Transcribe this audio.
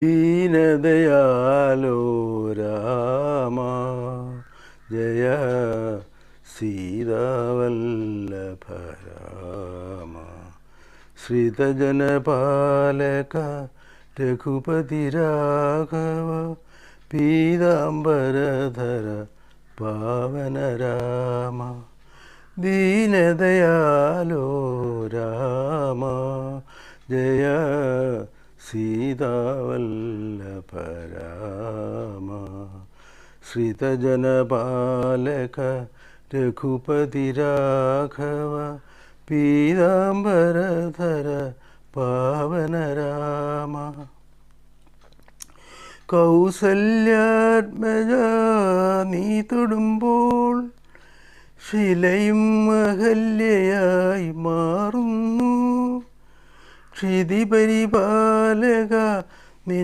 ദീനദയാലോ രാമ ജയ സീതാവല്ലഭ രാമ ശ്രിതജനപാലക രഘുപതി രാഘവ പീതാംബരധര പാവന രാമ ദീനദയാലോ രാമ ജയ സീതാവല്ലഭ രാമ ശ്രിതജനപാലക രഘുപതി രാഘവ പീതാംബരധര പാവന രാമ കൗസല്യാത്മജ നീ തൊടുമ്പോൾ ശിലയും അഹല്യയായി മാറുന്നു. ക്ഷിതിപരിപാലക നിൻ